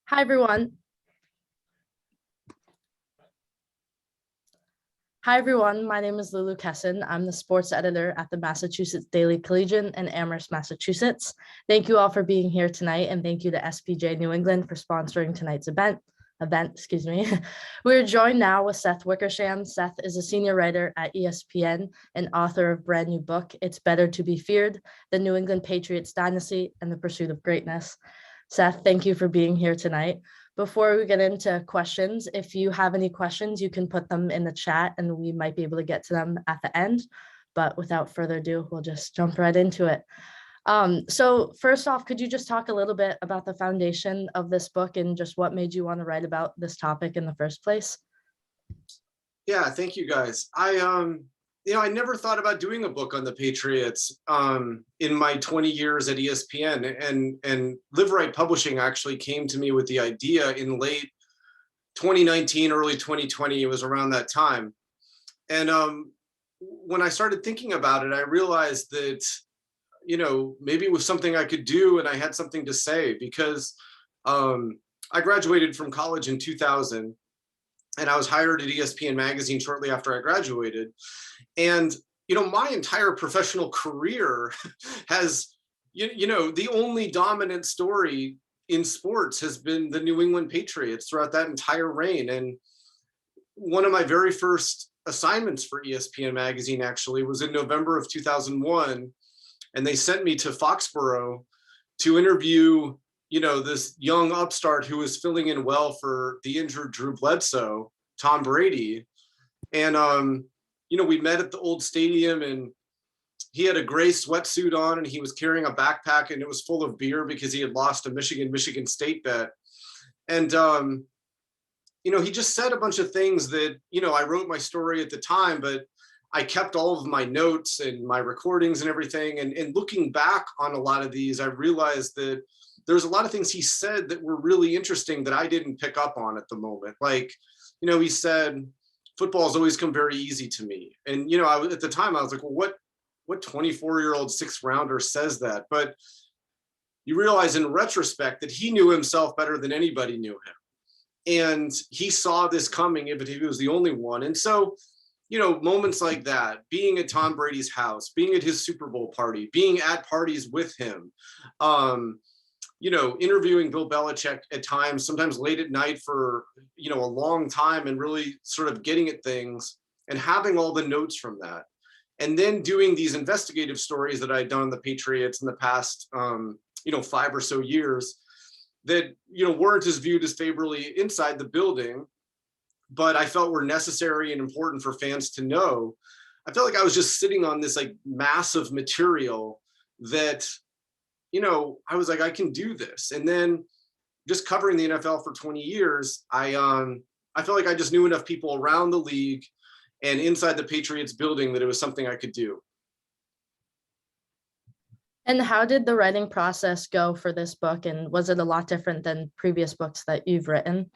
Hi, everyone. Hi, everyone. My name is Lulu Kesin. I'm the sports editor at the Massachusetts Daily Collegian in Amherst, Massachusetts. Thank you all for being here tonight, and thank you to SPJ New England for sponsoring tonight's event. We're joined now with Seth Wickersham. Seth is a senior writer at ESPN and author of a brand new book, It's Better to Be Feared, The New England Patriots Dynasty and the Pursuit of Greatness. Seth, thank you for being here tonight. Before we get into questions, if you have any questions, you can put them in the chat and we might be able to get to them at the end. But without further ado, we'll just jump right into it. So first off, could you just talk a little bit about the foundation of this book and just what made you want to write about this topic in the first place? Yeah, thank you guys. I never thought about doing a book on the Patriots in my 20 years at ESPN, and Live Right Publishing actually came to me with the idea in late 2019, early 2020. It was around that time. And when I started thinking about it, I realized that, maybe it was something I could do and I had something to say because I graduated from college in 2000. And I was hired at ESPN magazine shortly after I graduated. And, my entire professional career has, the only dominant story in sports has been the New England Patriots throughout that entire reign. And one of my very first assignments for ESPN magazine actually was in November of 2001. And they sent me to Foxborough to interview this young upstart who was filling in well for the injured Drew Bledsoe, Tom Brady. And, we met at the old stadium and he had a gray sweatsuit on and he was carrying a backpack and it was full of beer because he had lost a Michigan State bet. And, he just said a bunch of things that, I wrote my story at the time, but I kept all of my notes and my recordings and everything. And looking back on a lot of these, I realized that there's a lot of things he said that were really interesting that I didn't pick up on at the moment. Like, he said, football has always come very easy to me. And, at the time I was like, well, what 24-year-old sixth rounder says that? But you realize in retrospect that he knew himself better than anybody knew him. And he saw this coming, if he was the only one. And so, moments like that, being at Tom Brady's house, being at his Super Bowl party, being at parties with him, interviewing Bill Belichick at times, sometimes late at night for, a long time and really sort of getting at things and having all the notes from that. And then doing these investigative stories that I'd done on the Patriots in the past, 5 or so years that, weren't as viewed as favorably inside the building, but I felt were necessary and important for fans to know. I felt like I was just sitting on this like massive material that, I was like, I can do this. And then just covering the NFL for 20 years, I felt like I just knew enough people around the league and inside the Patriots building that it was something I could do. And how did the writing process go for this book? And was it a lot different than previous books that you've written?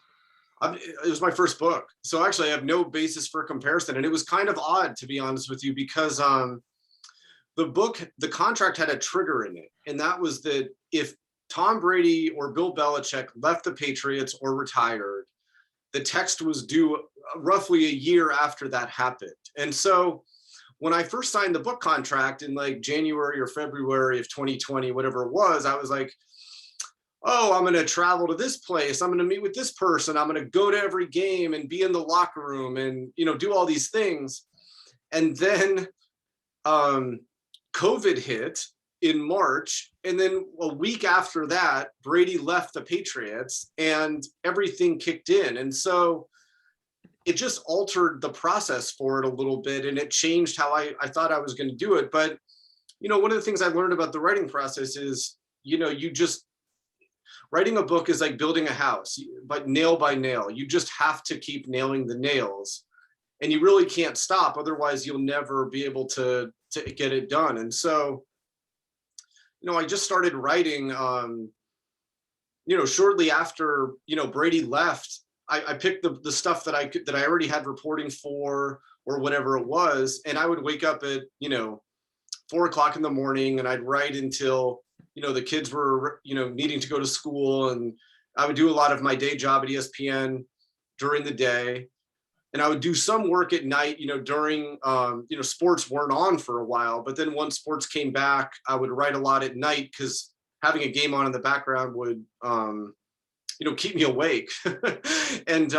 It was my first book. So actually I have no basis for comparison. And it was kind of odd, to be honest with you, because the contract had a trigger in it. And that was that if Tom Brady or Bill Belichick left the Patriots or retired, the text was due roughly a year after that happened. And so when I first signed the book contract in like January or February of 2020, whatever it was, I was like, oh, I'm going to travel to this place. I'm going to meet with this person. I'm going to go to every game and be in the locker room and, do all these things. And then COVID hit in March. And then a week after that, Brady left the Patriots and everything kicked in. And so it just altered the process for it a little bit. And it changed how I thought I was going to do it. But, one of the things I learned about the writing process is, writing a book is like building a house, but nail by nail. You just have to keep nailing the nails and you really can't stop. Otherwise you'll never be able to get it done. And so, I just started writing, shortly after, Brady left. I picked the stuff that I already had reporting for or whatever it was. And I would wake up at, 4:00 in the morning and I'd write until, the kids were, needing to go to school and I would do a lot of my day job at ESPN during the day. And I would do some work at night, during, sports weren't on for a while. But then once sports came back, I would write a lot at night because having a game on in the background would, keep me awake. And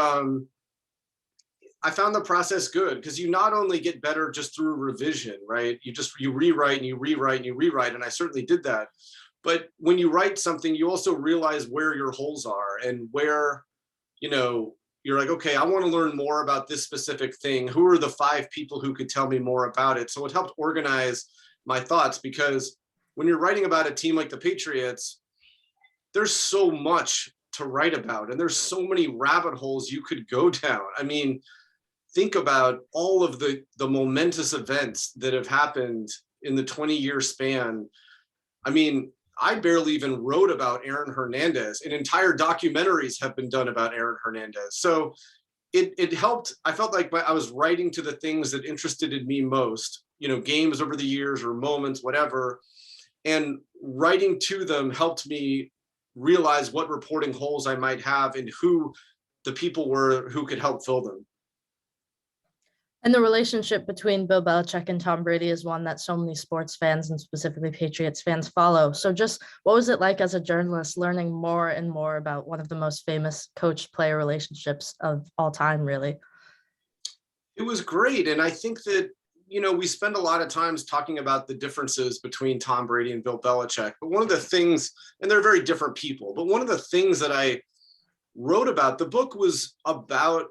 I found the process good because you not only get better just through revision, right? You rewrite and you rewrite and you rewrite. And I certainly did that. But when you write something, you also realize where your holes are and where, you're like, okay, I want to learn more about this specific thing. Who are the 5 people who could tell me more about it? So it helped organize my thoughts, because when you're writing about a team like the Patriots, there's so much to write about and there's so many rabbit holes you could go down. I mean, think about all of the momentous events that have happened in the 20-year span. I mean, I barely even wrote about Aaron Hernandez, and entire documentaries have been done about Aaron Hernandez. So it helped. I felt like I was writing to the things that interested in me most, games over the years or moments, whatever. And writing to them helped me realize what reporting holes I might have and who the people were who could help fill them. And the relationship between Bill Belichick and Tom Brady is one that so many sports fans and specifically Patriots fans follow. So just what was it like as a journalist learning more and more about one of the most famous coach-player relationships of all time, really? It was great. And I think that, we spend a lot of times talking about the differences between Tom Brady and Bill Belichick. But one of the things, and they're very different people, but one of the things that I wrote about, the book was about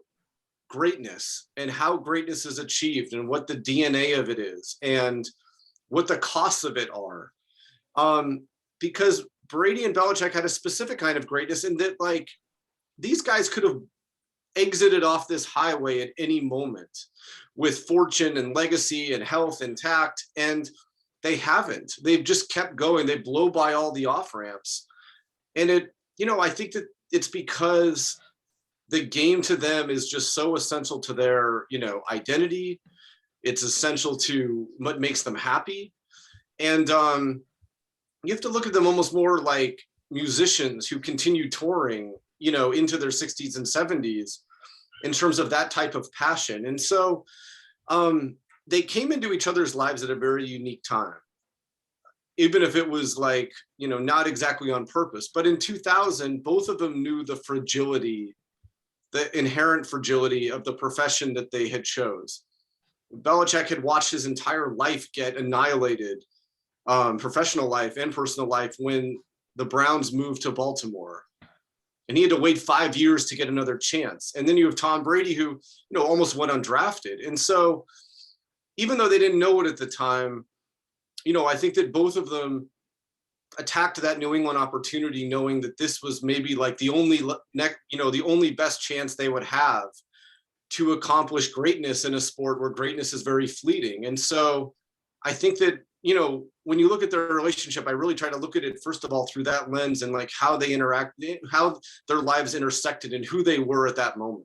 greatness and how greatness is achieved and what the DNA of it is and what the costs of it are. Because Brady and Belichick had a specific kind of greatness in that, like, these guys could have exited off this highway at any moment with fortune and legacy and health intact, and they haven't. They've just kept going. They blow by all the off ramps. And I think that it's because the game to them is just so essential to their, identity. It's essential to what makes them happy. And you have to look at them almost more like musicians who continue touring, into their 60s and 70s in terms of that type of passion. And so they came into each other's lives at a very unique time, even if it was like, not exactly on purpose. But in 2000, both of them knew the fragility, the inherent fragility of the profession that they had chose. Belichick had watched his entire life get annihilated, professional life and personal life, when the Browns moved to Baltimore. And he had to wait 5 years to get another chance. And then you have Tom Brady, who, almost went undrafted. And so even though they didn't know it at the time, I think that both of them attacked that New England opportunity, knowing that this was maybe like the only best chance they would have to accomplish greatness in a sport where greatness is very fleeting. And so I think that, when you look at their relationship, I really try to look at it, first of all, through that lens and like how they interact, how their lives intersected and who they were at that moment.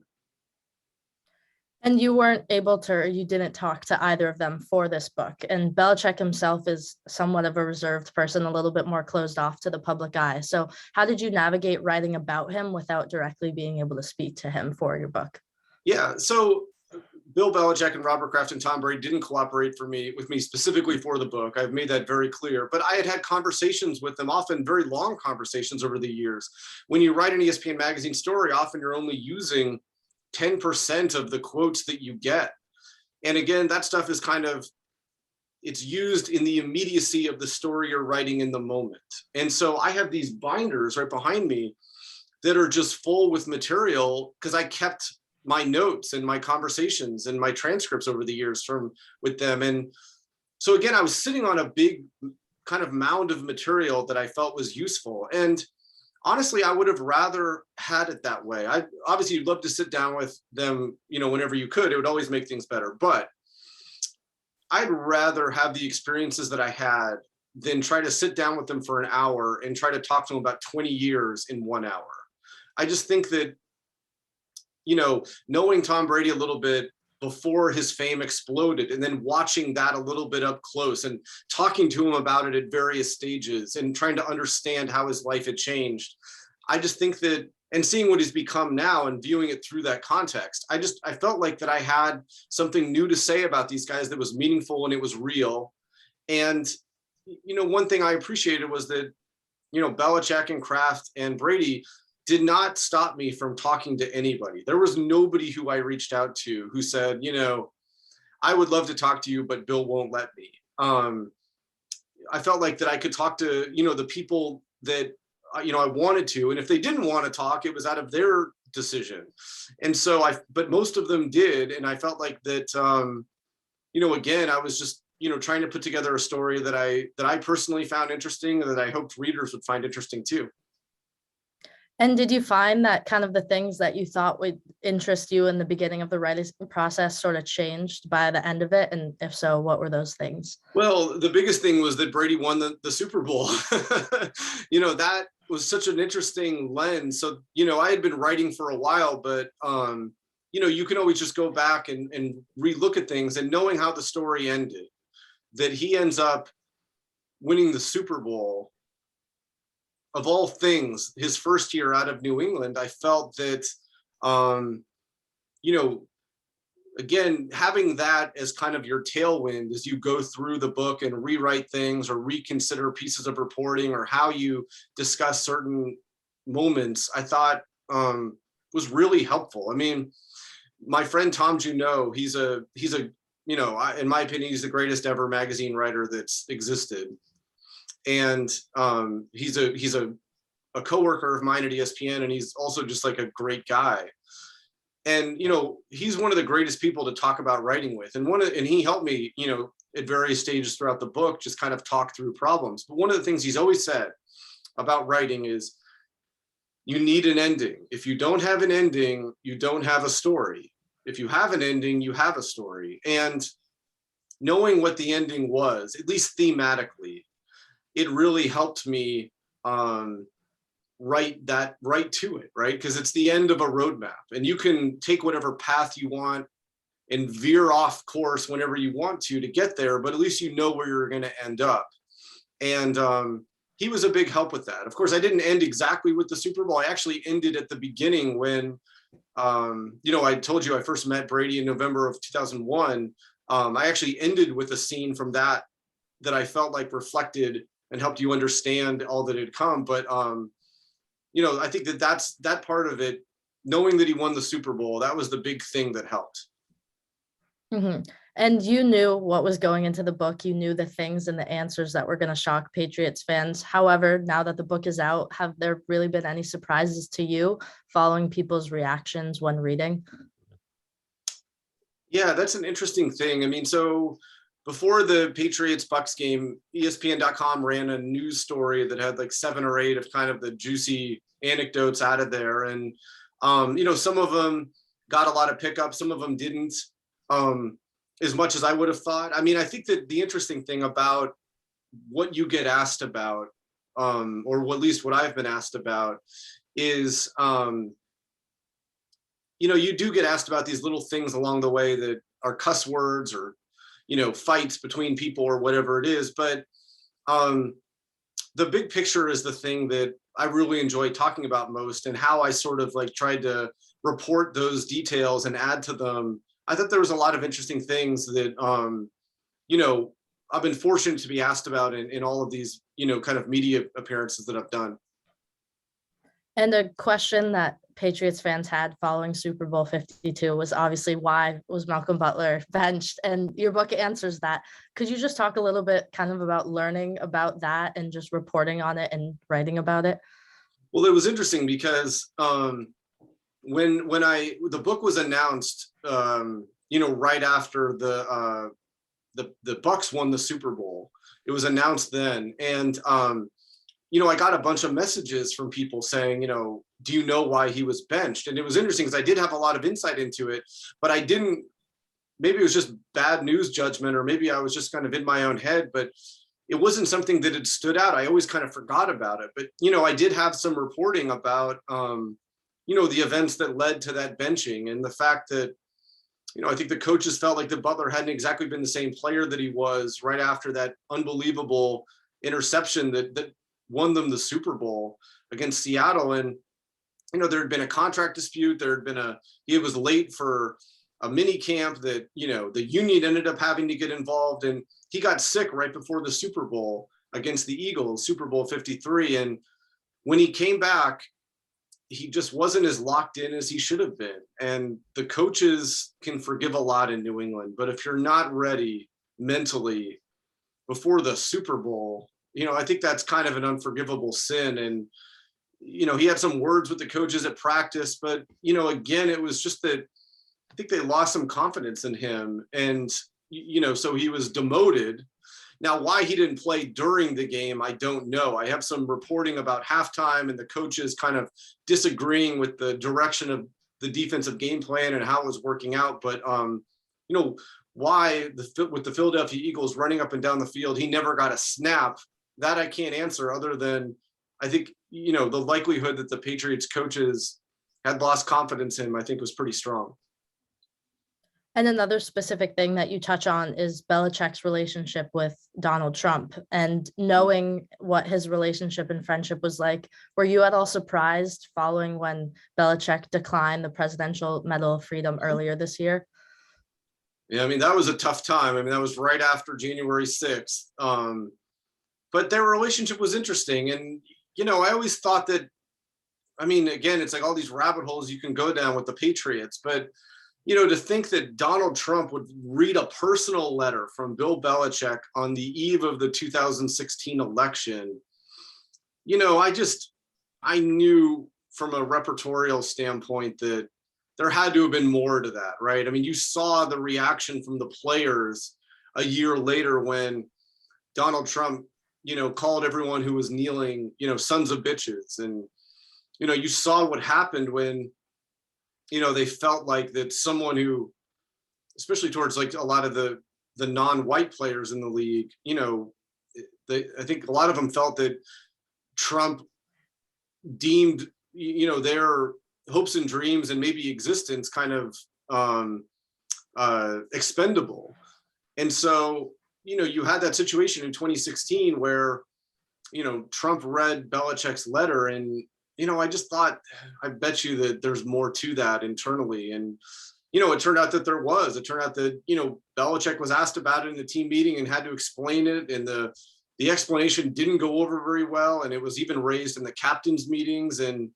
And you weren't able to, or you didn't talk to either of them for this book. And Belichick himself is somewhat of a reserved person, a little bit more closed off to the public eye. So how did you navigate writing about him without directly being able to speak to him for your book? Yeah, so Bill Belichick and Robert Kraft and Tom Brady didn't cooperate with me specifically for the book. I've made that very clear. But I had conversations with them, often very long conversations over the years. When you write an ESPN magazine story, often you're only using 10% of the quotes that you get. And again, that stuff is it's used in the immediacy of the story you're writing in the moment. And so I have these binders right behind me that are just full with material because I kept my notes and my conversations and my transcripts over the years with them. And so again, I was sitting on a big kind of mound of material that I felt was useful. And honestly, I would have rather had it that way. Obviously, you'd love to sit down with them, whenever you could. It would always make things better. But I'd rather have the experiences that I had than try to sit down with them for an hour and try to talk to them about 20 years in 1 hour. I just think that, knowing Tom Brady a little bit before his fame exploded and then watching that a little bit up close and talking to him about it at various stages and trying to understand how his life had changed. I just think that, and seeing what he's become now and viewing it through that context, I felt like that I had something new to say about these guys that was meaningful and it was real. And, one thing I appreciated was that, Belichick and Kraft and Brady did not stop me from talking to anybody. There was nobody who I reached out to who said, I would love to talk to you, but Bill won't let me. I felt like that I could talk to, the people that, I wanted to. And if they didn't want to talk, it was out of their decision. And so but most of them did. And I felt like that, again, I was just, trying to put together a story that I personally found interesting and that I hoped readers would find interesting too. And did you find that kind of the things that you thought would interest you in the beginning of the writing process sort of changed by the end of it? And if so, what were those things? Well, the biggest thing was that Brady won the Super Bowl. That was such an interesting lens. So, I had been writing for a while, but, you can always just go back and relook at things, and knowing how the story ended, that he ends up winning the Super Bowl, of all things, his first year out of New England, I felt that, again, having that as kind of your tailwind as you go through the book and rewrite things or reconsider pieces of reporting or how you discuss certain moments, I thought was really helpful. I mean, my friend Tom Junot, he's a in my opinion, he's the greatest ever magazine writer that's existed. And he's a coworker of mine at ESPN, and he's also just like a great guy. And he's one of the greatest people to talk about writing with. And he helped me, at various stages throughout the book, just kind of talk through problems. But one of the things he's always said about writing is you need an ending. If you don't have an ending, you don't have a story. If you have an ending, you have a story. And knowing what the ending was, at least thematically, it really helped me write to it, right? Because it's the end of a roadmap, and you can take whatever path you want and veer off course whenever you want to get there, but at least you know where you're going to end up. And he was a big help with that. Of course, I didn't end exactly with the Super Bowl. I actually ended at the beginning when, I told you I first met Brady in November of 2001. I actually ended with a scene from that I felt like reflected and helped you understand all that had come. But, I think that's that part of it, knowing that he won the Super Bowl, that was the big thing that helped. Mm-hmm. And you knew what was going into the book. You knew the things and the answers that were going to shock Patriots fans. However, now that the book is out, have there really been any surprises to you following people's reactions when reading? Yeah, that's an interesting thing. I mean, so before the Patriots-Bucs game, ESPN.com ran a news story that had like 7 or 8 of kind of the juicy anecdotes out of there. And, some of them got a lot of pickup, some of them didn't, as much as I would have thought. I mean, I think that the interesting thing about what you get asked about, or at least what I've been asked about, is, you do get asked about these little things along the way that are cuss words or, fights between people or whatever it is. But the big picture is the thing that I really enjoy talking about most, and how I sort of like tried to report those details and add to them. I thought there was a lot of interesting things that, I've been fortunate to be asked about in all of these, kind of media appearances that I've done. And a question that Patriots fans had following Super Bowl 52 was obviously, why was Malcolm Butler benched? And your book answers that. Could you just talk a little bit kind of about learning about that and just reporting on it and writing about it? Well, it was interesting because when the book was announced, right after the Bucs won the Super Bowl, it was announced then. And I got a bunch of messages from people saying, do you know why he was benched? And it was interesting because I did have a lot of insight into it, but I didn't, maybe it was just bad news judgment, or maybe I was just kind of in my own head, but it wasn't something that had stood out. I always kind of forgot about it. But, I did have some reporting about, the events that led to that benching, and the fact that, I think the coaches felt like that Butler hadn't exactly been the same player that he was right after that unbelievable interception that won them the Super Bowl against Seattle. And there had been a contract dispute. He was late for a mini camp that, the union ended up having to get involved, and he got sick right before the Super Bowl against the Eagles, Super Bowl 53. And when he came back, he just wasn't as locked in as he should have been. And the coaches can forgive a lot in New England, but if you're not ready mentally before the Super Bowl, I think that's kind of an unforgivable sin. And, he had some words with the coaches at practice, but, again, it was just that I think they lost some confidence in him. And, so he was demoted. Now, why he didn't play during the game, I don't know. I have some reporting about halftime and the coaches kind of disagreeing with the direction of the defensive game plan and how it was working out. But, why with the Philadelphia Eagles running up and down the field, he never got a snap, that I can't answer, other than I think, the likelihood that the Patriots coaches had lost confidence in him, I think was pretty strong. And another specific thing that you touch on is Belichick's relationship with Donald Trump, and knowing what his relationship and friendship was like. Were you at all surprised following when Belichick declined the Presidential Medal of Freedom earlier this year? Yeah, that was a tough time. That was right after January 6th. But their relationship was interesting. And, I always thought that, again, it's like all these rabbit holes you can go down with the Patriots, but to think that Donald Trump would read a personal letter from Bill Belichick on the eve of the 2016 election, I knew from a repertorial standpoint that there had to have been more to that, right? You saw the reaction from the players a year later when Donald Trump, called everyone who was kneeling, sons of bitches. And, you saw what happened when, they felt like that someone who, especially towards like a lot of the non-white players in the league, I think a lot of them felt that Trump deemed, their hopes and dreams and maybe existence kind of expendable. And so, you had that situation in 2016 where, Trump read Belichick's letter, and I just thought, I bet you that there's more to that internally. And, it turned out that there was. It turned out that, Belichick was asked about it in the team meeting and had to explain it. And the explanation didn't go over very well. And it was even raised in the captain's meetings. And,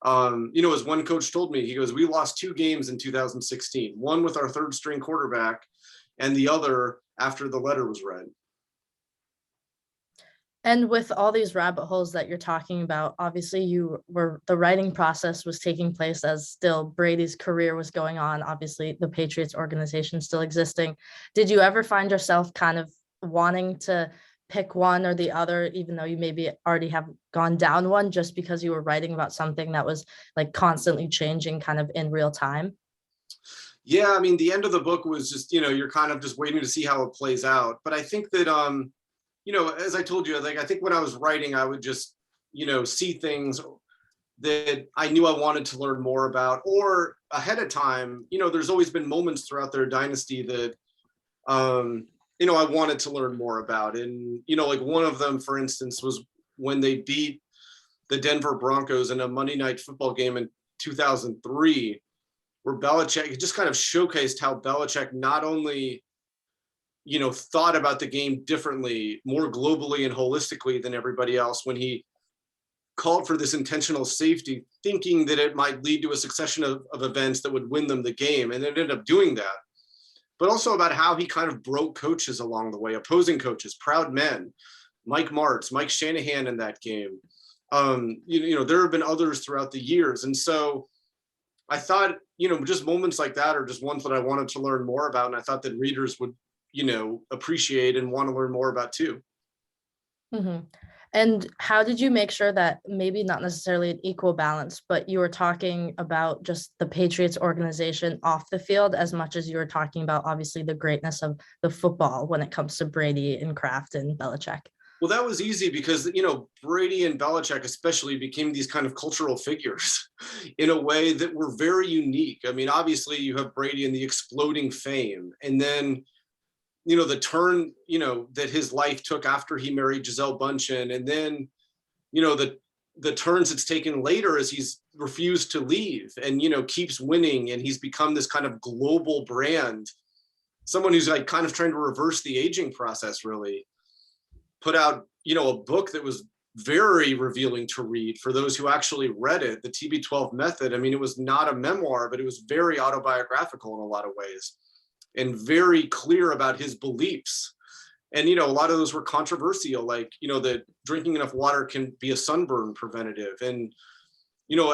as one coach told me, he goes, we lost 2 games in 2016, one with our 3rd string quarterback and the other after the letter was read. And with all these rabbit holes that you're talking about, obviously the writing process was taking place as still Brady's career was going on. Obviously, the Patriots organization still existing. Did you ever find yourself kind of wanting to pick one or the other, even though you maybe already have gone down one, just because you were writing about something that was like constantly changing kind of in real time? Yeah, the end of the book was just, you're kind of just waiting to see how it plays out. But I think that, as I told you, like, I think when I was writing, I would just, see things that I knew I wanted to learn more about, or ahead of time, there's always been moments throughout their dynasty that, I wanted to learn more about. And, like one of them, for instance, was when they beat the Denver Broncos in a Monday Night Football game in 2003, where Belichick, it just kind of showcased how Belichick not only, thought about the game differently, more globally and holistically than everybody else when he called for this intentional safety, thinking that it might lead to a succession of events that would win them the game. And it ended up doing that. But also about how he kind of broke coaches along the way, opposing coaches, proud men, Mike Martz, Mike Shanahan in that game. There have been others throughout the years. And so I thought, just moments like that are just ones that I wanted to learn more about. And I thought that readers would, appreciate and want to learn more about too. Mm-hmm. And how did you make sure that maybe not necessarily an equal balance, but you were talking about just the Patriots organization off the field as much as you were talking about obviously the greatness of the football when it comes to Brady and Kraft and Belichick? Well, that was easy because, Brady and Belichick especially became these kind of cultural figures in a way that were very unique. Obviously you have Brady and the exploding fame, and then, the turn, that his life took after he married Gisele Bündchen, and then, the the turns it's taken later as he's refused to leave and, keeps winning. And he's become this kind of global brand, someone who's like kind of trying to reverse the aging process, really put out, a book that was very revealing to read for those who actually read it, the Tb12 Method. I mean, it was not a memoir, but it was very autobiographical in a lot of ways and very clear about his beliefs. And, a lot of those were controversial, like, that drinking enough water can be a sunburn preventative. And,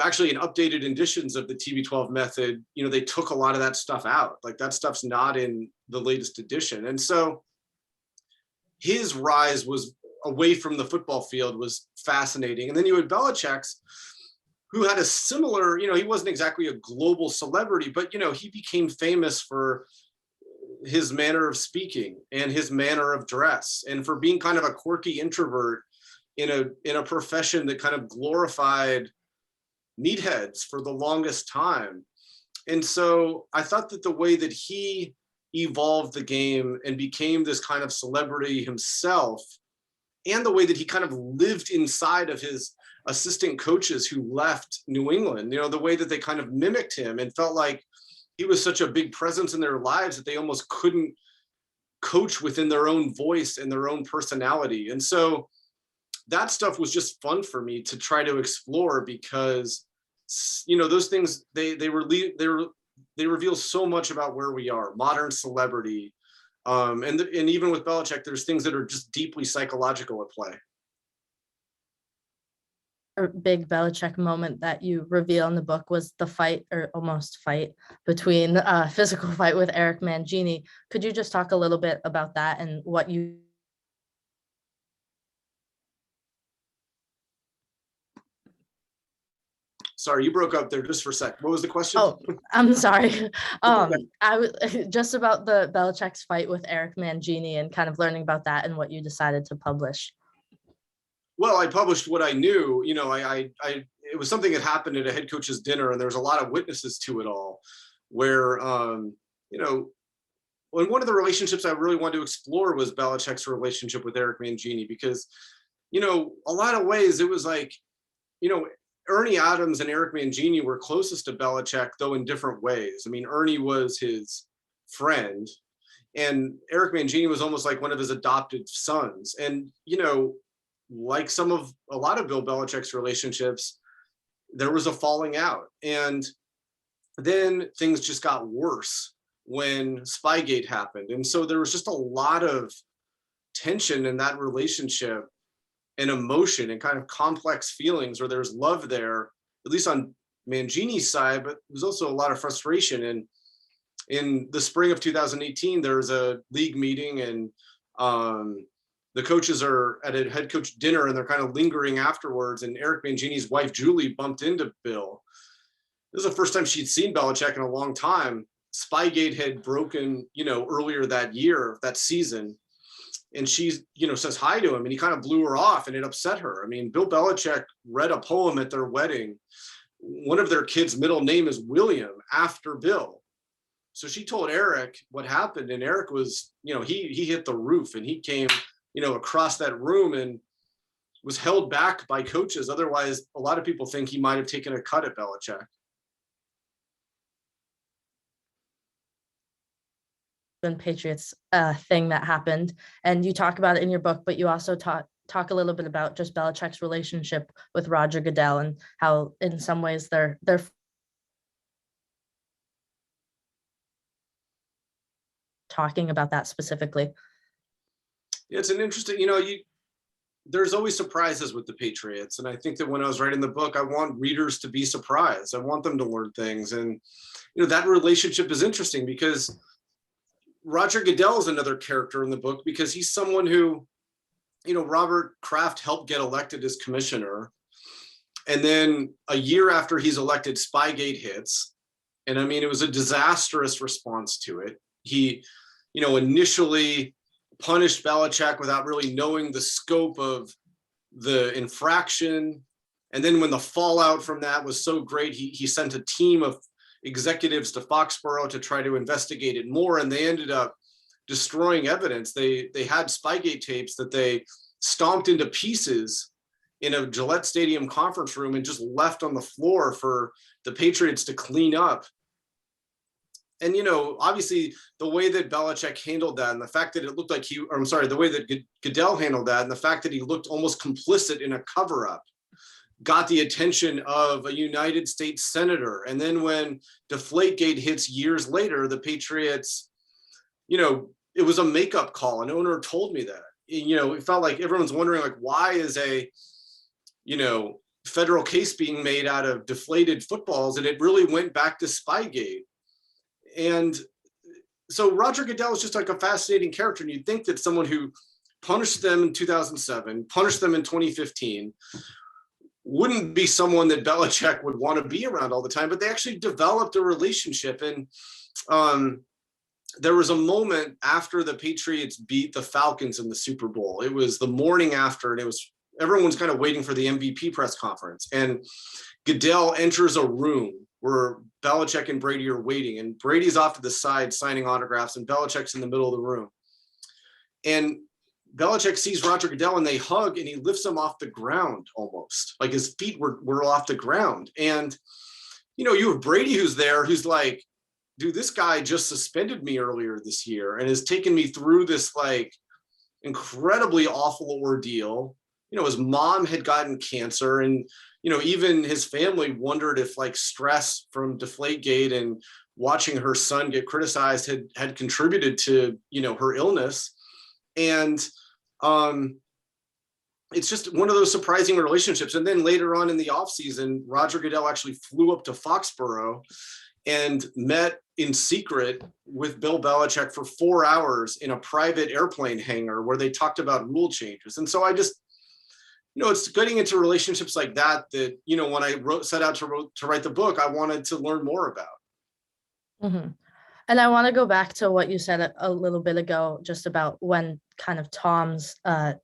actually in updated editions of the Tb12 Method, they took a lot of that stuff out. Like that stuff's not in the latest edition. And so his rise was away from the football field was fascinating. And then you had Belichick's, who had a similar, he wasn't exactly a global celebrity, but, he became famous for his manner of speaking and his manner of dress and for being kind of a quirky introvert in a profession that kind of glorified meatheads for the longest time. And so I thought that the way that he evolved the game and became this kind of celebrity himself, and the way that he kind of lived inside of his assistant coaches who left New England, the way that they kind of mimicked him and felt like he was such a big presence in their lives that they almost couldn't coach within their own voice and their own personality. And so that stuff was just fun for me to try to explore because, those things, they reveal so much about where we are, modern celebrity. And even with Belichick, there's things that are just deeply psychological at play. A big Belichick moment that you reveal in the book was the fight, or almost fight, between physical fight with Eric Mangini. Could you just talk a little bit about that and what you... Sorry, you broke up there just for a sec. What was the question? Oh, I'm sorry. I was just about the Belichick's fight with Eric Mangini and kind of learning about that and what you decided to publish. Well, I published what I knew. It was something that happened at a head coach's dinner, and there was a lot of witnesses to it all. Where, and one of the relationships I really wanted to explore was Belichick's relationship with Eric Mangini, because, a lot of ways it was like, Ernie Adams and Eric Mangini were closest to Belichick, though in different ways. I mean, Ernie was his friend, and Eric Mangini was almost like one of his adopted sons. And, like a lot of Bill Belichick's relationships, there was a falling out. And then things just got worse when Spygate happened. And so there was just a lot of tension in that relationship and emotion and kind of complex feelings where there's love there, at least on Mangini's side, but there's also a lot of frustration. And in the spring of 2018, there was a league meeting, and the coaches are at a head coach dinner and they're kind of lingering afterwards. And Eric Mangini's wife, Julie, bumped into Bill. This is the first time she'd seen Belichick in a long time. Spygate had broken, earlier that season. And she, says hi to him, and he kind of blew her off, and it upset her. I mean, Bill Belichick read a poem at their wedding. One of their kids' middle name is William, after Bill. So she told Eric what happened, and Eric was, he hit the roof, and he came, across that room and was held back by coaches. Otherwise, a lot of people think he might have taken a cut at Belichick. And Patriots thing that happened, and you talk about it in your book, but you also talk a little bit about just Belichick's relationship with Roger Goodell and how in some ways they're talking about that specifically. It's an interesting, there's always surprises with the Patriots. And I think that when I was writing the book, I want readers to be surprised. I want them to learn things. And, that relationship is interesting because Roger Goodell is another character in the book, because he's someone who, Robert Kraft helped get elected as commissioner. And then a year after he's elected, Spygate hits. And I mean, it was a disastrous response to it. He, initially punished Belichick without really knowing the scope of the infraction. And then when the fallout from that was so great, he sent a team of executives to Foxborough to try to investigate it more, and they ended up destroying evidence. They had Spygate tapes that they stomped into pieces in a Gillette Stadium conference room and just left on the floor for the Patriots to clean up. And, you know, obviously the way that Belichick handled that and the fact that it looked like the way that Goodell handled that and the fact that he looked almost complicit in a cover-up got the attention of a United States senator. And then when Deflategate hits years later, the Patriots, you know, it was a makeup call. An owner told me that. You know, it felt like everyone's wondering, like, why is a, you know, federal case being made out of deflated footballs? And it really went back to Spygate. And so Roger Goodell is just like a fascinating character. And you'd think that someone who punished them in 2007, punished them in 2015, wouldn't be someone that Belichick would want to be around all the time, but they actually developed a relationship. And there was a moment after the Patriots beat the Falcons in the Super Bowl. It was the morning after, and everyone's kind of waiting for the MVP press conference. And Goodell enters a room where Belichick and Brady are waiting, and Brady's off to the side signing autographs, and Belichick's in the middle of the room. And Belichick sees Roger Goodell and they hug, and he lifts him off the ground almost, like his feet were off the ground. And, you know, you have Brady who's there, who's like, dude, this guy just suspended me earlier this year and has taken me through this like incredibly awful ordeal. You know, his mom had gotten cancer, and, you know, even his family wondered if like stress from Deflategate and watching her son get criticized had contributed to, you know, her illness. And it's just one of those surprising relationships. And then later on in the offseason, Roger Goodell actually flew up to Foxborough and met in secret with Bill Belichick for 4 hours in a private airplane hangar where they talked about rule changes. And so I just, you know, it's getting into relationships like that, you know, when I set out to write the book, I wanted to learn more about. Mm-hmm. And I want to go back to what you said a little bit ago, just about when kind of Tom's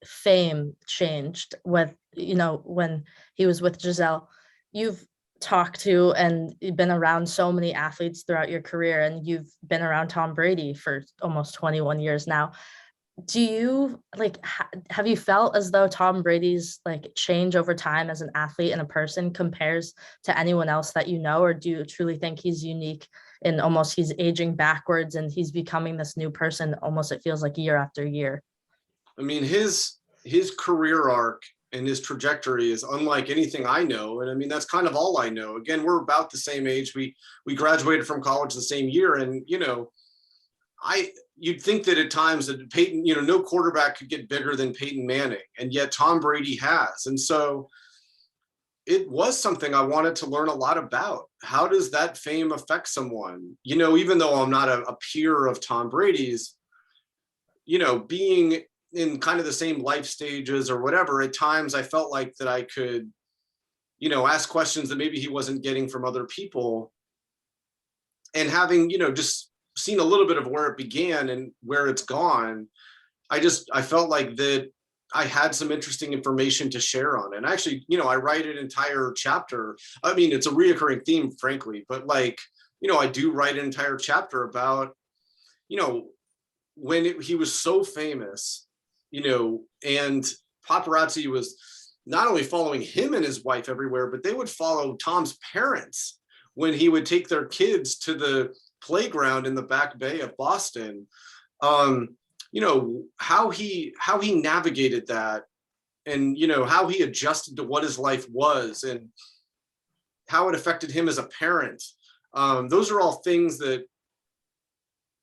fame changed with, you know, when he was with Giselle. You've talked to and you've been around so many athletes throughout your career, and you've been around Tom Brady for almost 21 years now. Do you like, have you felt as though Tom Brady's like change over time as an athlete and a person compares to anyone else that you know, or do you truly think he's unique and almost he's aging backwards and he's becoming this new person almost, it feels like, year after year? I mean, his career arc and his trajectory is unlike anything I know. And I mean, that's kind of all I know. Again, we're about the same age. We graduated from college the same year. And, you know, you'd think that at times that Peyton, you know, no quarterback could get bigger than Peyton Manning, and yet Tom Brady has. And so it was something I wanted to learn a lot about. How does that fame affect someone? You know, even though I'm not a peer of Tom Brady's, you know, being in kind of the same life stages or whatever, at times I felt like that I could, you know, ask questions that maybe he wasn't getting from other people. And having, you know, just seen a little bit of where it began and where it's gone, I felt like that I had some interesting information to share on it. And actually, you know, I write an entire chapter. I mean, it's a reoccurring theme, frankly, but like, you know, I do write an entire chapter about, you know, when he was so famous, you know, and paparazzi was not only following him and his wife everywhere, but they would follow Tom's parents when he would take their kids to the playground in the Back Bay of Boston. You know, how he navigated that, and, you know, how he adjusted to what his life was and how it affected him as a parent. Those are all things that,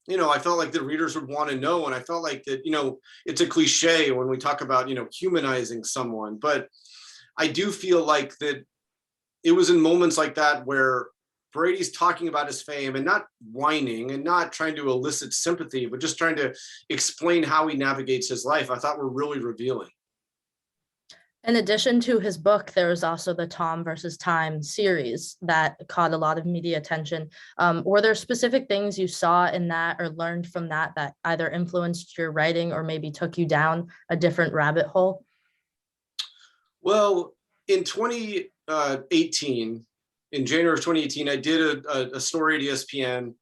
you know, I felt like the readers would want to know. And I felt like that, you know, it's a cliche when we talk about, you know, humanizing someone, but I do feel like that it was in moments like that where Brady's talking about his fame and not whining and not trying to elicit sympathy, but just trying to explain how he navigates his life, I thought were really revealing. In addition to his book, there was also the Tom versus Time series that caught a lot of media attention. Were there specific things you saw in that or learned from that that either influenced your writing or maybe took you down a different rabbit hole? Well, in 2018, in January of 2018, I did a story at ESPN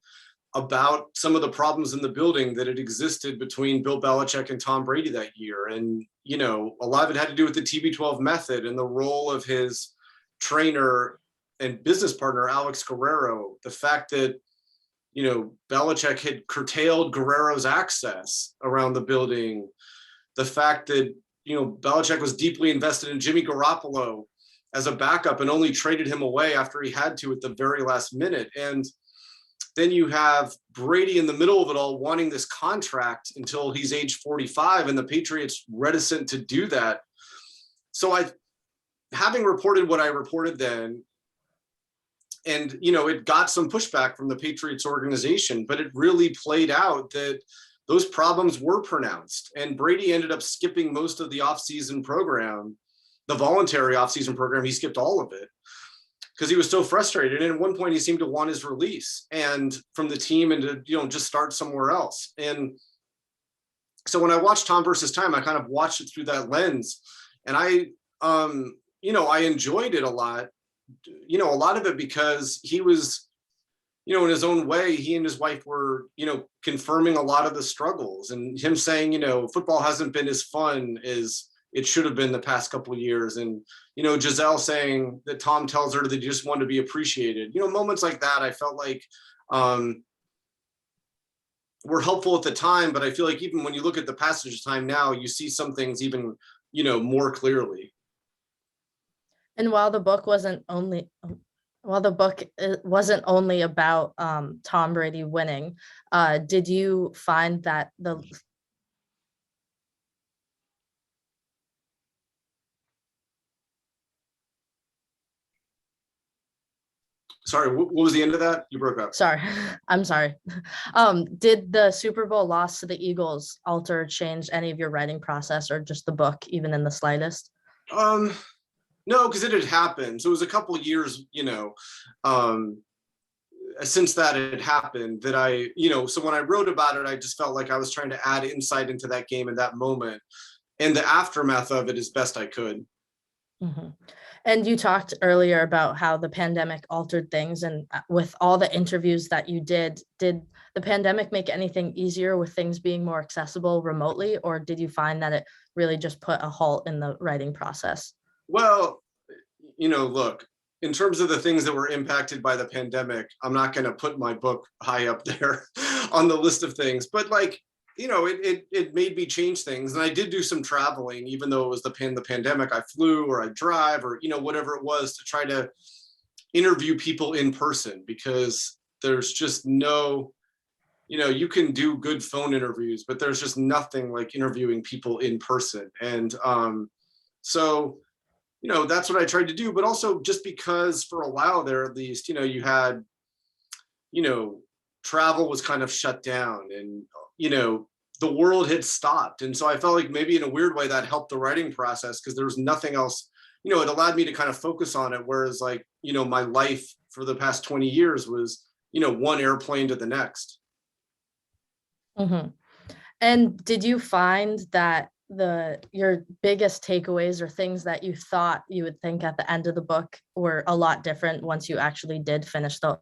about some of the problems in the building that had existed between Bill Belichick and Tom Brady that year. And, you know, a lot of it had to do with the TB12 method and the role of his trainer and business partner, Alex Guerrero. The fact that, you know, Belichick had curtailed Guerrero's access around the building. The fact that, you know, Belichick was deeply invested in Jimmy Garoppolo as a backup and only traded him away after he had to at the very last minute. And then you have Brady in the middle of it all wanting this contract until he's age 45, and the Patriots reticent to do that. So having reported what I reported then, and, you know, it got some pushback from the Patriots organization, but it really played out that those problems were pronounced. And Brady ended up skipping most of the offseason program, the voluntary offseason program. He skipped all of it because he was so frustrated. And at one point he seemed to want his release and from the team and to, you know, just start somewhere else. And so when I watched Tom versus Time, I kind of watched it through that lens, and I enjoyed it a lot, you know, a lot of it because he was, you know, in his own way, he and his wife were, you know, confirming a lot of the struggles, and him saying, you know, football hasn't been as fun as it should have been the past couple of years. And, you know, Giselle saying that Tom tells her that he just wanted to be appreciated. You know, moments like that, I felt like were helpful at the time, but I feel like even when you look at the passage of time now, you see some things even, you know, more clearly. And while the book wasn't only about Tom Brady winning, did you find that Sorry, what was the end of that? You broke up. Sorry, I'm sorry. Did the Super Bowl loss to the Eagles alter or change any of your writing process or just the book, even in the slightest? No, because it had happened. So it was a couple of years, you know, since that had happened that I, you know, so when I wrote about it, I just felt like I was trying to add insight into that game in that moment and the aftermath of it as best I could. Mm-hmm. And you talked earlier about how the pandemic altered things, and with all the interviews that you did the pandemic make anything easier with things being more accessible remotely, or did you find that it really just put a halt in the writing process? Well, you know, look, in terms of the things that were impacted by the pandemic, I'm not going to put my book high up there on the list of things, but like, you know, it made me change things. And I did do some traveling, even though it was the pandemic. I flew or I drive or, you know, whatever it was to try to interview people in person, because there's just no, you know, you can do good phone interviews, but there's just nothing like interviewing people in person. And so, you know, that's what I tried to do. But also just because for a while there, at least, you know, you had, you know, travel was kind of shut down and, you know, the world had stopped. And so I felt like maybe in a weird way that helped the writing process because there was nothing else, you know, it allowed me to kind of focus on it. Whereas like, you know, my life for the past 20 years was, you know, one airplane to the next. Mm-hmm. And did you find that your biggest takeaways or things that you thought you would think at the end of the book were a lot different once you actually did finish the?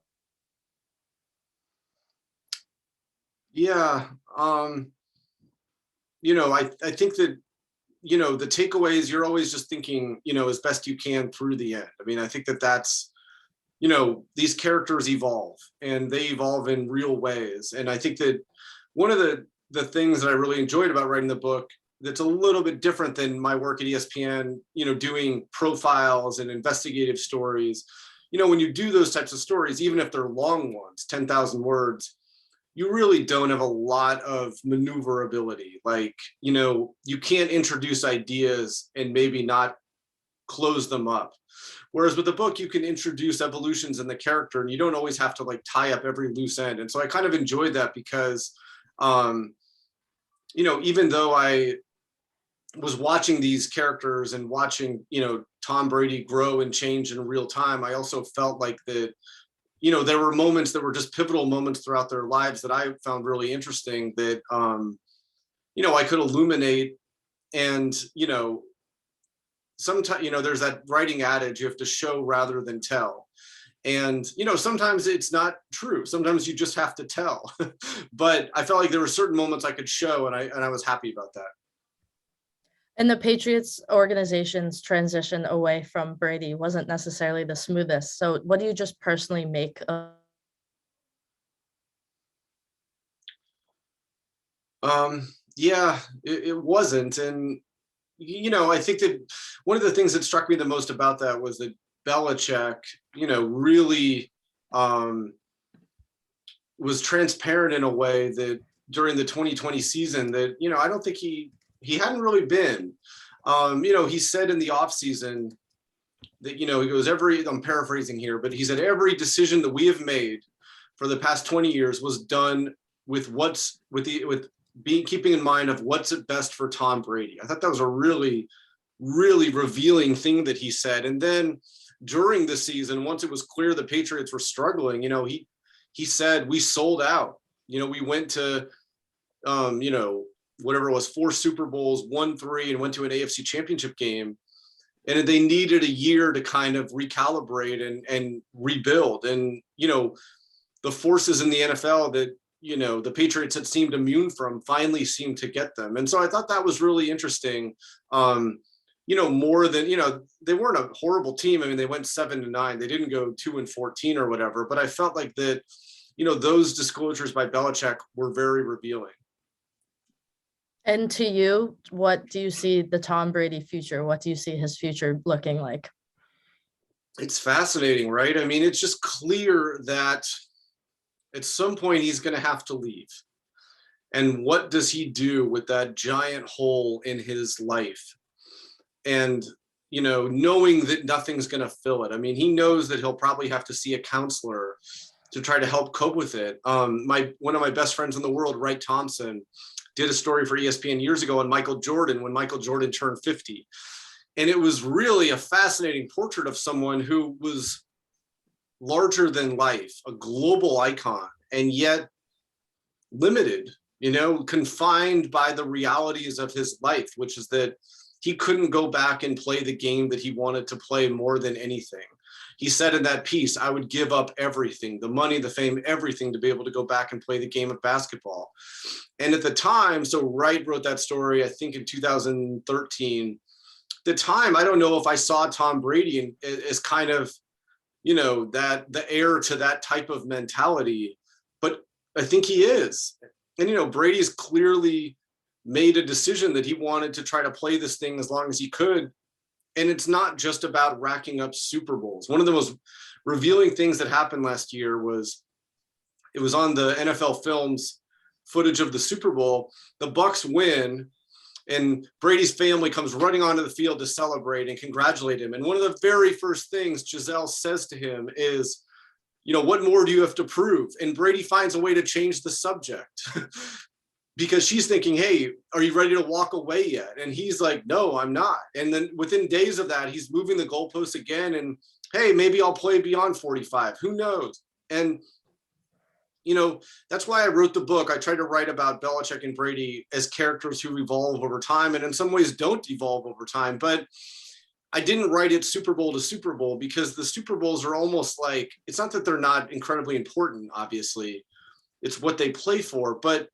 Yeah. You know, I think that, you know, the takeaways, you're always just thinking, you know, as best you can through the end. I mean, I think that that's, you know, these characters evolve and they evolve in real ways. And I think that one of the things that I really enjoyed about writing the book that's a little bit different than my work at ESPN, you know, doing profiles and investigative stories, you know, when you do those types of stories, even if they're long ones, 10,000 words, you really don't have a lot of maneuverability. Like, you know, you can't introduce ideas and maybe not close them up. Whereas with the book, you can introduce evolutions in the character and you don't always have to like tie up every loose end. And so I kind of enjoyed that because, you know, even though I was watching these characters and watching, you know, Tom Brady grow and change in real time, I also felt like that, you know, there were moments that were just pivotal moments throughout their lives that I found really interesting that, you know, I could illuminate. And, you know, sometimes, you know, there's that writing adage, you have to show rather than tell. And, sometimes it's not true. Sometimes you just have to tell. But I felt like there were certain moments I could show, and I was happy about that. And the Patriots organization's transition away from Brady wasn't necessarily the smoothest. So what do you just personally make of? Yeah, it wasn't. And, I think that one of the things that struck me the most about that was that Belichick, really was transparent in a way that during the 2020 season that, I don't think he hadn't really been. He said in the offseason that, he goes, I'm paraphrasing here, but he said, every decision that we have made for the past 20 years was done with keeping in mind of what's at best for Tom Brady. I thought that was a really, really revealing thing that he said. And then during the season, once it was clear the Patriots were struggling, he said, we sold out. We went to, whatever it was, 4 Super Bowls, won 3, and went to an AFC Championship game. And they needed a year to kind of recalibrate and rebuild. And, the forces in the NFL that, the Patriots had seemed immune from finally seemed to get them. And so I thought that was really interesting. More than, they weren't a horrible team. I mean, they went 7-9. They didn't go 2-14 or whatever, but I felt like that, those disclosures by Belichick were very revealing. And to you, what do you see the Tom Brady future? What do you see his future looking like? It's fascinating, right? I mean, it's just clear that at some point he's going to have to leave. And what does he do with that giant hole in his life? And, knowing that nothing's going to fill it. I mean, he knows that he'll probably have to see a counselor to try to help cope with it. One of my best friends in the world, Wright Thompson, did a story for ESPN years ago on Michael Jordan when Michael Jordan turned 50. And it was really a fascinating portrait of someone who was larger than life, a global icon, and yet limited, confined by the realities of his life, which is that he couldn't go back and play the game that he wanted to play more than anything. He said in that piece, I would give up everything, the money, the fame, everything to be able to go back and play the game of basketball. And at the time, so Wright wrote that story, I think in 2013. The time, I don't know if I saw Tom Brady as kind of, that the heir to that type of mentality, but I think he is. And, Brady's clearly made a decision that he wanted to try to play this thing as long as he could. And it's not just about racking up Super Bowls. One of the most revealing things that happened last year was it was on the NFL Films footage of the Super Bowl. The Bucks win, and Brady's family comes running onto the field to celebrate and congratulate him. And one of the very first things Giselle says to him is, what more do you have to prove? And Brady finds a way to change the subject because she's thinking, hey, are you ready to walk away yet? And he's like, no, I'm not. And then within days of that, he's moving the goalposts again. And hey, maybe I'll play beyond 45. Who knows? And that's why I wrote the book. I tried to write about Belichick and Brady as characters who evolve over time and in some ways don't evolve over time. But I didn't write it Super Bowl to Super Bowl because the Super Bowls are almost like, it's not that they're not incredibly important, obviously. It's what they play for. But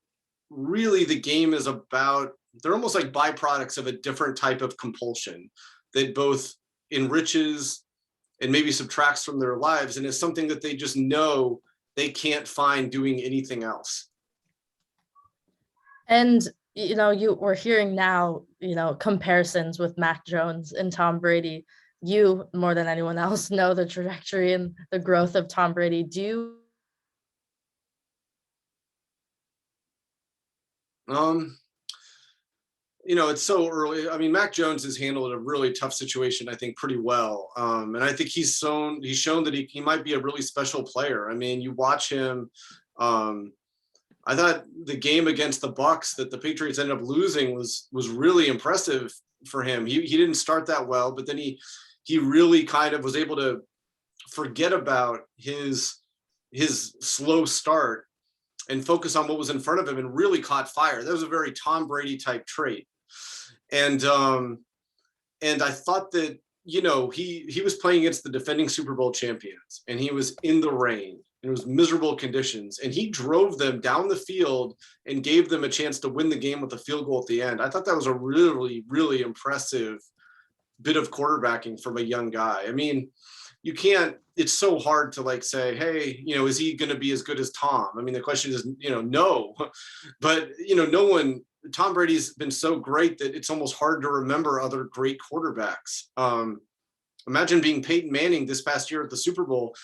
really the game is about, they're almost like byproducts of a different type of compulsion that both enriches and maybe subtracts from their lives and is something that they just know they can't find doing anything else. And, we're hearing now, comparisons with Mac Jones and Tom Brady. You, more than anyone else, know the trajectory and the growth of Tom Brady. Do you? It's so early. I mean, Mac Jones has handled a really tough situation, I think, pretty well. And I think he's shown that he might be a really special player. I mean, you watch him. I thought the game against the Bucks that the Patriots ended up losing was really impressive for him. He didn't start that well, but then he really kind of was able to forget about his slow start and focus on what was in front of him and really caught fire. That was a very Tom Brady type trait. And I thought that, he was playing against the defending Super Bowl champions, and he was in the rain, and it was miserable conditions, and he drove them down the field and gave them a chance to win the game with a field goal at the end. I thought that was a really, really impressive bit of quarterbacking from a young guy. I mean, it's so hard to like say, hey, is he going to be as good as Tom? I mean, the question is, no, but Tom Brady's been so great that it's almost hard to remember other great quarterbacks. Imagine being Peyton Manning this past year at the Super Bowl,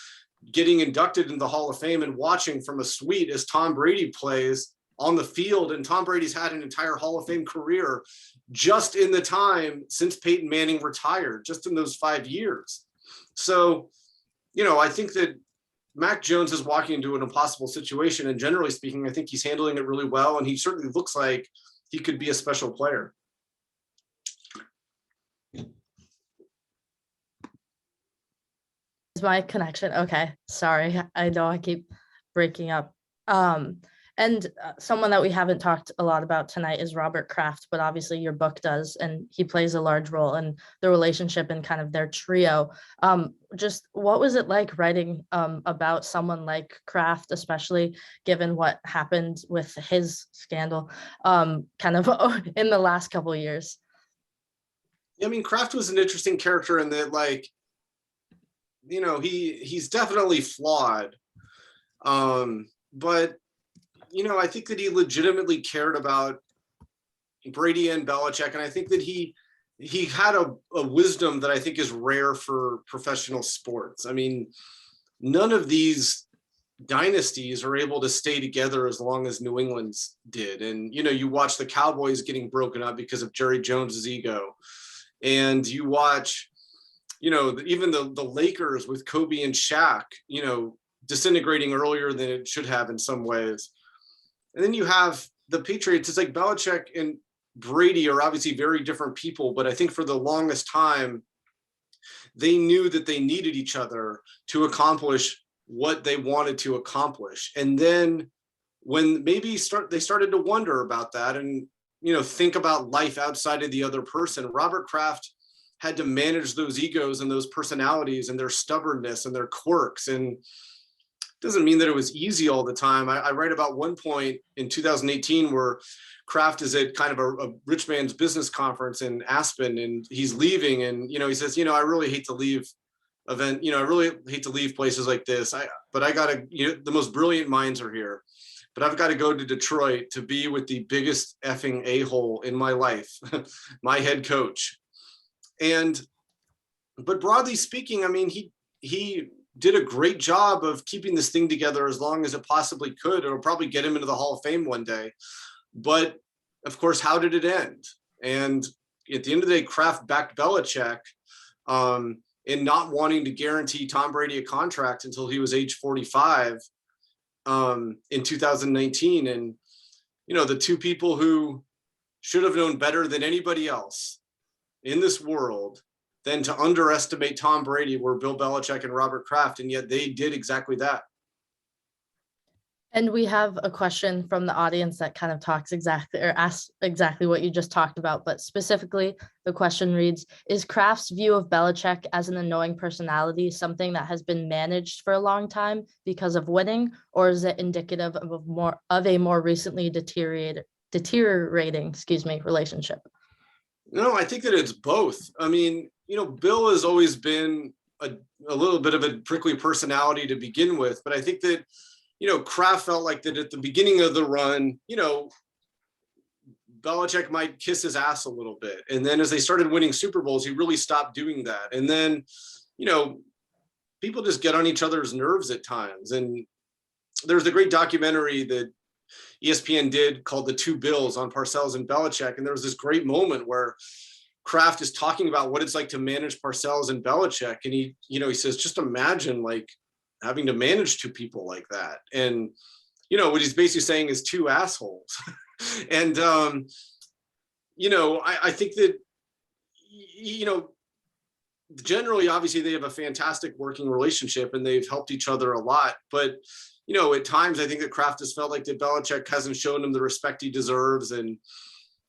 getting inducted into the Hall of Fame and watching from a suite as Tom Brady plays on the field. And Tom Brady's had an entire Hall of Fame career just in the time since Peyton Manning retired, just in those 5 years. So, I think that Mac Jones is walking into an impossible situation. And generally speaking, I think he's handling it really well. And he certainly looks like he could be a special player. Is my connection okay? Sorry, I know I keep breaking up. And someone that we haven't talked a lot about tonight is Robert Kraft, but obviously your book does, and he plays a large role in the relationship and kind of their trio. Just what was it like writing about someone like Kraft, especially given what happened with his scandal kind of in the last couple of years? I mean, Kraft was an interesting character in that, like, he's definitely flawed. But I think that he legitimately cared about Brady and Belichick. And I think that he had a wisdom that I think is rare for professional sports. I mean, none of these dynasties are able to stay together as long as New England's did. And, you watch the Cowboys getting broken up because of Jerry Jones's ego. And you watch, even the Lakers with Kobe and Shaq, disintegrating earlier than it should have in some ways. And then you have the Patriots. It's like Belichick and Brady are obviously very different people, but I think for the longest time, they knew that they needed each other to accomplish what they wanted to accomplish. And then when maybe they started to wonder about that and, think about life outside of the other person, Robert Kraft had to manage those egos and those personalities and their stubbornness and their quirks. And doesn't mean that it was easy all the time. I write about one point in 2018 where Kraft is at kind of a rich man's business conference in Aspen, and he's leaving, and he says, I really hate to leave I really hate to leave places like this. But I gotta, the most brilliant minds are here, but I've got to go to Detroit to be with the biggest effing a-hole in my life, my head coach. But broadly speaking, I mean, he did a great job of keeping this thing together as long as it possibly could. It'll probably get him into the Hall of Fame one day. But of course, how did it end? And at the end of the day, Kraft backed Belichick in not wanting to guarantee Tom Brady a contract until he was age 45 in 2019. And, the two people who should have known better than anybody else in this world than to underestimate Tom Brady were Bill Belichick and Robert Kraft, and yet they did exactly that. And we have a question from the audience that kind of talks exactly or asks exactly what you just talked about, but specifically the question reads, is Kraft's view of Belichick as an annoying personality something that has been managed for a long time because of winning, or is it indicative of a more recently deteriorating relationship? No, I think that it's both. I mean, Bill has always been a little bit of a prickly personality to begin with, but I think that, Kraft felt like that at the beginning of the run, Belichick might kiss his ass a little bit. And then as they started winning Super Bowls, he really stopped doing that. And then, people just get on each other's nerves at times. And there's the great documentary that ESPN did called The Two Bills on Parcells and Belichick. And there was this great moment where Kraft is talking about what it's like to manage Parcells and Belichick. And he says, just imagine like having to manage two people like that. And, what he's basically saying is two assholes. And, I think that, generally, obviously they have a fantastic working relationship and they've helped each other a lot. But, at times I think that Kraft has felt like that Belichick hasn't shown him the respect he deserves. And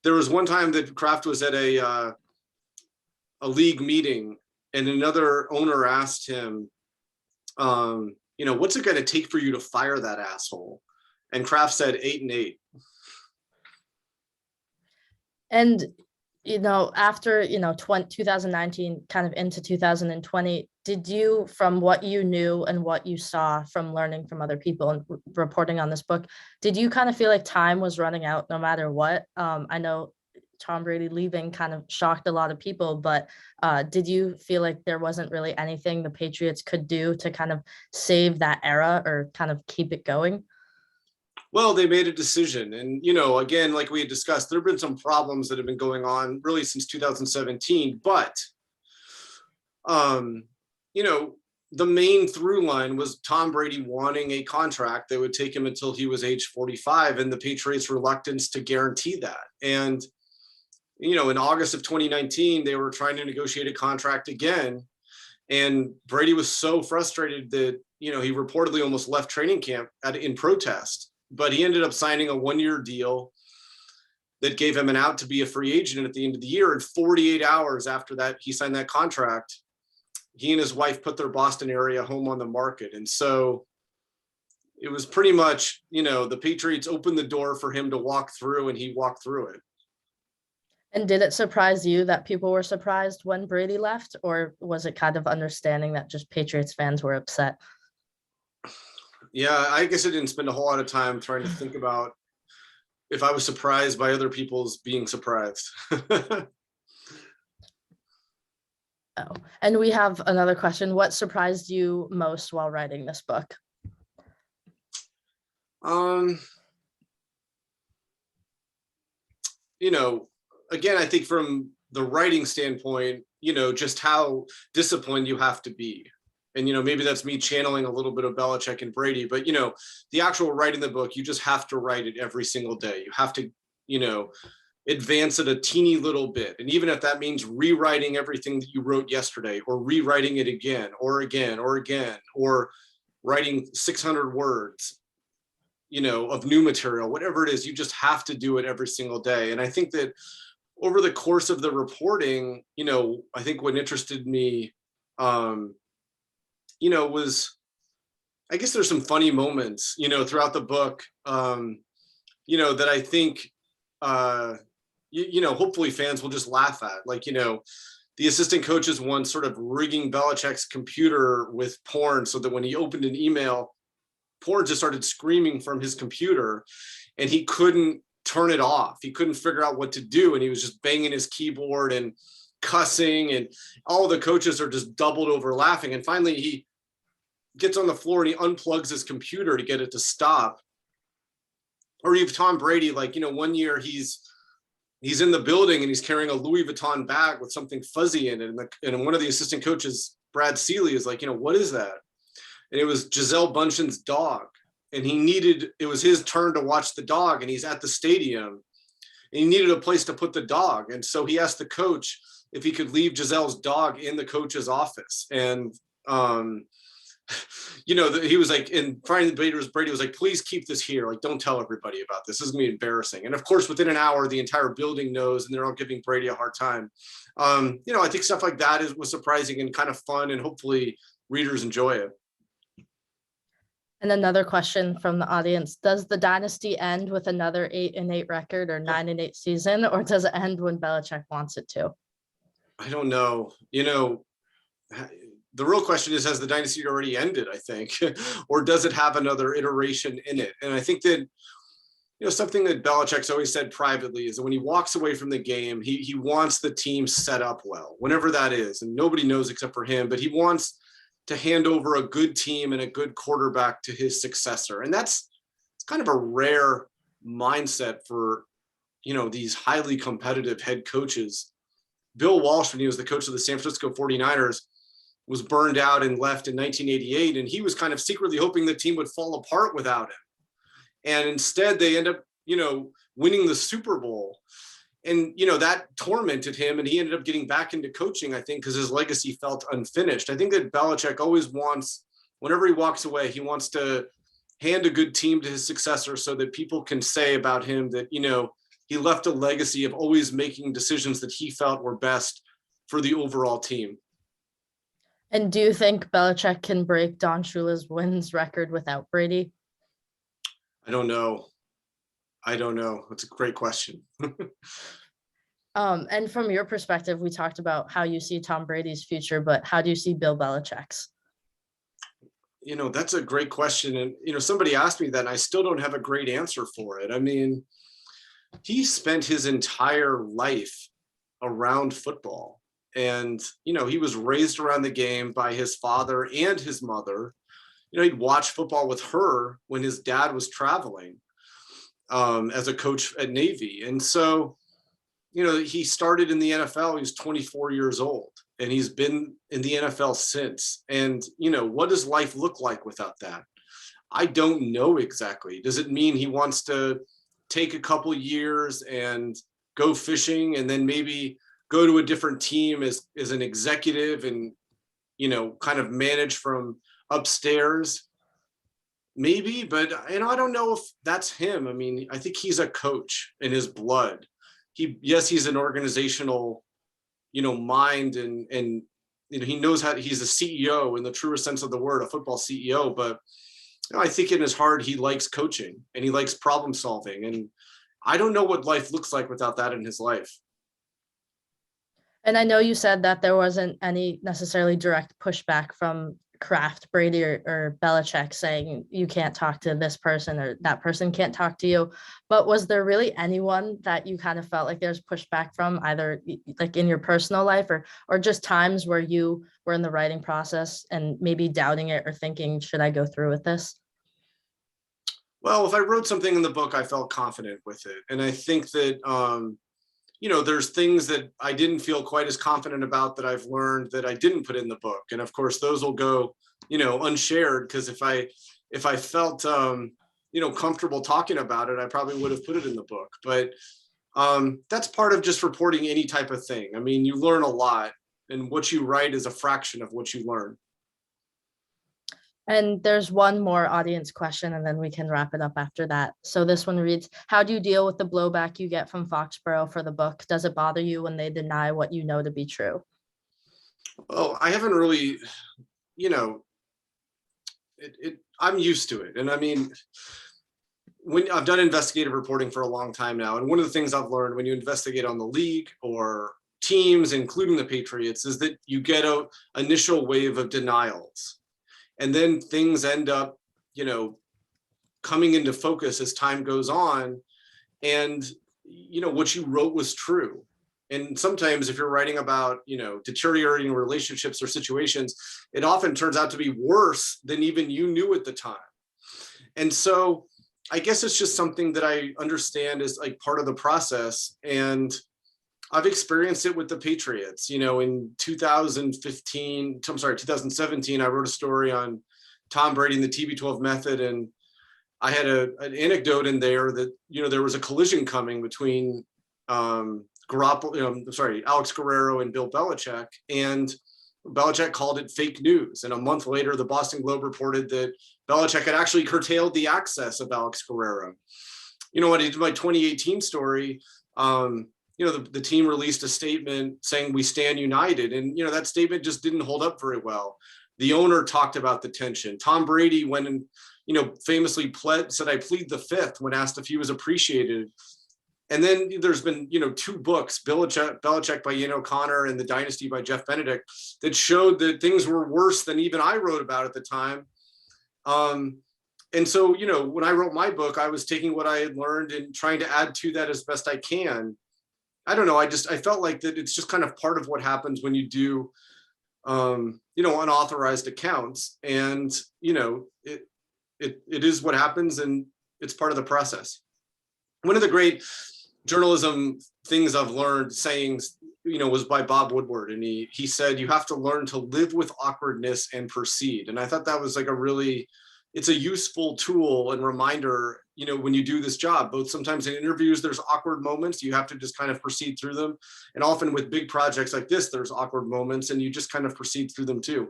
there was one time that Kraft was at a league meeting and another owner asked him, what's it going to take for you to fire that asshole? And Kraft said 8-8. And, after, 2019, kind of into 2020, did you, from what you knew and what you saw from learning from other people and reporting on this book, did you kind of feel like time was running out no matter what? I know Tom Brady leaving kind of shocked a lot of people, but did you feel like there wasn't really anything the Patriots could do to kind of save that era or kind of keep it going? Well, they made a decision. And, again, like we had discussed, there have been some problems that have been going on really since 2017. But, the main through line was Tom Brady wanting a contract that would take him until he was age 45, and the Patriots' reluctance to guarantee that. And, in August of 2019, they were trying to negotiate a contract again. And Brady was so frustrated that, he reportedly almost left training camp in protest. But he ended up signing a 1-year deal that gave him an out to be a free agent at the end of the year. And 48 hours after that, he signed that contract. He and his wife put their Boston area home on the market. And so it was pretty much, the Patriots opened the door for him to walk through, and he walked through it. And did it surprise you that people were surprised when Brady left, or was it kind of understanding that just Patriots fans were upset? Yeah, I guess I didn't spend a whole lot of time trying to think about if I was surprised by other people's being surprised. Oh, and we have another question. What surprised you most while writing this book? Again, I think from the writing standpoint, just how disciplined you have to be. And, maybe that's me channeling a little bit of Belichick and Brady, but, the actual writing the book, you just have to write it every single day. You have to, advance it a teeny little bit. And even if that means rewriting everything that you wrote yesterday, or rewriting it again, or writing 600 words, of new material, whatever it is, you just have to do it every single day. And I think that over the course of the reporting, I think what interested me, was, I guess there's some funny moments, throughout the book, that I think, hopefully fans will just laugh at. Like, the assistant coaches once sort of rigging Belichick's computer with porn so that when he opened an email, porn just started screaming from his computer, and he couldn't turn it off. He couldn't figure out what to do, and he was just banging his keyboard and cussing, and all the coaches are just doubled over laughing. And finally he gets on the floor and he unplugs his computer to get it to stop. Or you have Tom Brady, like, one year he's in the building and he's carrying a Louis Vuitton bag with something fuzzy in it. And one of the assistant coaches, Brad Seeley, is like, what is that? And it was Gisele Bundchen's dog. And it was his turn to watch the dog, and he's at the stadium, and he needed a place to put the dog. And so he asked the coach if he could leave Gisele's dog in the coach's office. And, he was like, and Brady was like, please keep this here. Like, don't tell everybody about this. This is gonna be embarrassing. And of course, within an hour, the entire building knows, and they're all giving Brady a hard time. I think stuff like that was surprising and kind of fun, and hopefully readers enjoy it. And another question from the audience: does the dynasty end with another 8-8 record or 9-8 season, or does it end when Belichick wants it to? I don't know. The real question is, has the dynasty already ended, I think, or does it have another iteration in it? And I think that, something that Belichick's always said privately is that when he walks away from the game, he wants the team set up well, whenever that is. And nobody knows except for him, but he wants to hand over a good team and a good quarterback to his successor. And it's kind of a rare mindset for, these highly competitive head coaches. Bill Walsh, when he was the coach of the San Francisco 49ers, was burned out and left in 1988. And he was kind of secretly hoping the team would fall apart without him. And instead they end up, winning the Super Bowl. And, that tormented him, and he ended up getting back into coaching, I think, because his legacy felt unfinished. I think that Belichick always wants, whenever he walks away, he wants to hand a good team to his successor so that people can say about him that, he left a legacy of always making decisions that he felt were best for the overall team. And do you think Belichick can break Don Shula's wins record without Brady? I don't know. I don't know. That's a great question. And from your perspective, we talked about how you see Tom Brady's future, but how do you see Bill Belichick's? That's a great question. And, somebody asked me that, and I still don't have a great answer for it. I mean, he spent his entire life around football. And, he was raised around the game by his father and his mother. He'd watch football with her when his dad was traveling as a coach at Navy. And so, he started in the NFL. He was 24 years old, and he's been in the NFL since. And, what does life look like without that? I don't know exactly. Does it mean he wants to take a couple years and go fishing and then maybe go to a different team as an executive and, kind of manage from upstairs? Maybe, but, I don't know if that's him. I mean, I think he's a coach in his blood. He's an organizational, mind, and he knows how. He's a CEO in the truest sense of the word, a football CEO. But I think in his heart he likes coaching and he likes problem solving. And I don't know what life looks like without that in his life. And I know you said that there wasn't any necessarily direct pushback from Kraft, Brady, or Belichick saying you can't talk to this person or that person can't talk to you. But was there really anyone that you kind of felt like there's pushback from, either like in your personal life or just times where you were in the writing process and maybe doubting it or thinking, should I go through with this? Well, if I wrote something in the book, I felt confident with it. And I think that, there's things that I didn't feel quite as confident about that I've learned that I didn't put in the book. And of course, those will go, unshared, because if I felt, comfortable talking about it, I probably would have put it in the book. But that's part of just reporting any type of thing. I mean, you learn a lot, and what you write is a fraction of what you learn. And there's one more audience question, and then we can wrap it up after that. So this one reads, how do you deal with the blowback you get from Foxborough for the book? Does it bother you when they deny what you know to be true? Well, I haven't really, I'm used to it. And I mean, when I've done investigative reporting for a long time now, and one of the things I've learned when you investigate on the league or teams, including the Patriots, is that you get a initial wave of denials. And then things end up, coming into focus as time goes on. And, what you wrote was true. And sometimes if you're writing about, deteriorating relationships or situations, it often turns out to be worse than even you knew at the time. And so I guess it's just something that I understand is like part of the process. And I've experienced it with the Patriots. In 2017, I wrote a story on Tom Brady and the Tb12 Method, and I had an anecdote in there that there was a collision coming between Alex Guerrero and Bill Belichick, and Belichick called it fake news. And a month later, the Boston Globe reported that Belichick had actually curtailed the access of Alex Guerrero. When I did my 2018 story, the team released a statement saying we stand united. And, that statement just didn't hold up very well. The owner talked about the tension. Tom Brady went and, famously said, I plead the fifth when asked if he was appreciated. And then there's been, two books, Belichick by Ian O'Connor and The Dynasty by Jeff Benedict, that showed that things were worse than even I wrote about at the time. And so, when I wrote my book, I was taking what I had learned and trying to add to that as best I can. I don't know. I felt like that it's just kind of part of what happens when you do, unauthorized accounts, and, it is what happens, and it's part of the process. One of the great journalism things I've learned sayings, was by Bob Woodward. And he said, you have to learn to live with awkwardness and proceed. And I thought that was like it's a useful tool and reminder, when you do this job. Both sometimes in interviews, there's awkward moments, you have to just kind of proceed through them. And often with big projects like this, there's awkward moments, and you just kind of proceed through them too.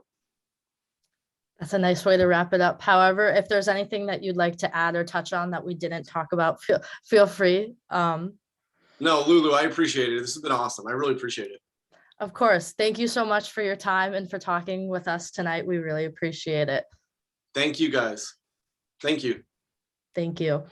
That's a nice way to wrap it up. However, if there's anything that you'd like to add or touch on that we didn't talk about, feel free. No, Lulu, I appreciate it. This has been awesome. I really appreciate it. Of course. Thank you so much for your time and for talking with us tonight. We really appreciate it. Thank you guys. Thank you. Thank you.